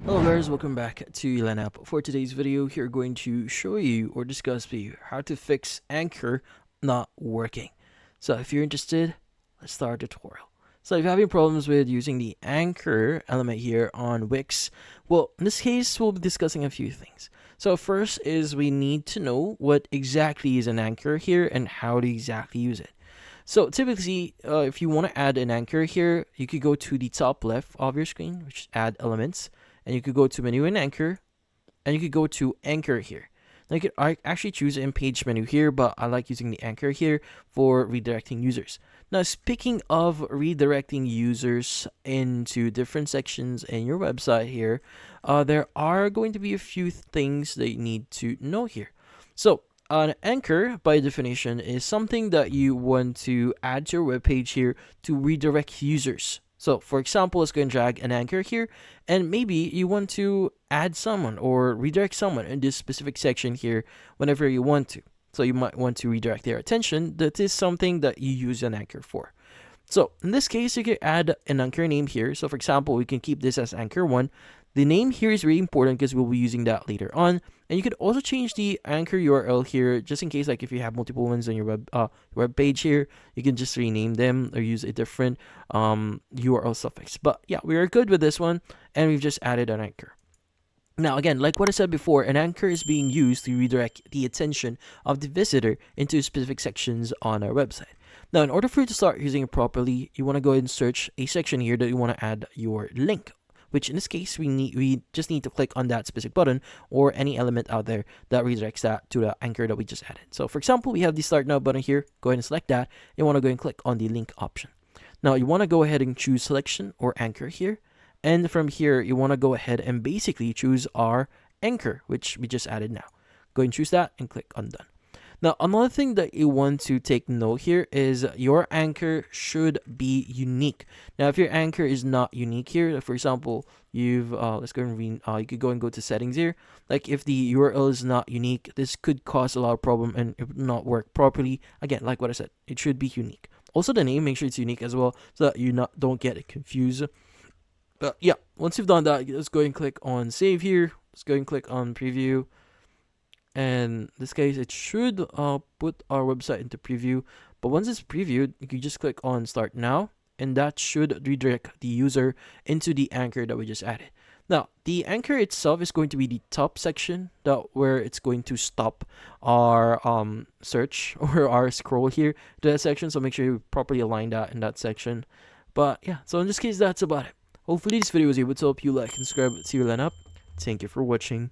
Hello guys, welcome back to Lineup. For today's video, here going to show you or discuss with you how to fix Anchor not working. So if you're interested, let's start the tutorial. So if you're having problems with using the Anchor element here on Wix, well, in this case, we'll be discussing a few things. So first is we need to know what exactly is an anchor here and how to exactly use it. So typically, if you want to add an anchor here, you could go to the top left of your screen, which is add elements, and you could go to menu and anchor, and you could go to anchor here. Now you could actually choose in page menu here, but I like using the anchor here for redirecting users. Now speaking of redirecting users into different sections in your website here, there are going to be a few things that you need to know here. So an anchor, by definition, is something that you want to add to your web page here to redirect users. So, for example, let's go and drag an anchor here, and maybe you want to add someone or redirect someone in this specific section here whenever you want to. So you might want to redirect their attention. That is something that you use an anchor for. So in this case, you can add an anchor name here. So for example, we can keep this as anchor 1. The name here is really important because we'll be using that later on. And you could also change the anchor URL here just in case, like if you have multiple ones on your web page here, you can just rename them or use a different URL suffix. But yeah, we are good with this one, and we've just added an anchor. Now again, like what I said before, an anchor is being used to redirect the attention of the visitor into specific sections on our website. Now, in order for you to start using it properly, you want to go ahead and search a section here that you want to add your link, which in this case, we just need to click on that specific button or any element out there that redirects that to the anchor that we just added. So for example, we have the Start Now button here. Go ahead and select that. You want to go and click on the link option. Now, you want to go ahead and choose Selection or Anchor here. And from here, you want to go ahead and basically choose our anchor, which we just added now. Go and choose that and click on Done. Now, another thing that you want to take note here is your anchor should be unique. Now, if your anchor is not unique here, for example, let's go and you could go and go to settings here. Like if the URL is not unique, this could cause a lot of problem and it would not work properly. Again, like what I said, it should be unique. Also, the name, make sure it's unique as well so that you don't get it confused. But yeah, once you've done that, let's go and click on save here. Let's go and click on preview. And in this case, it should put our website into preview. But once it's previewed, you can just click on Start Now, and that should redirect the user into the anchor that we just added. Now, the anchor itself is going to be the top section where it's going to stop our search or our scroll here to that section. So make sure you properly align that in that section. But yeah, so in this case, that's about it. Hopefully this video was able to help you like and subscribe to your lineup. Thank you for watching.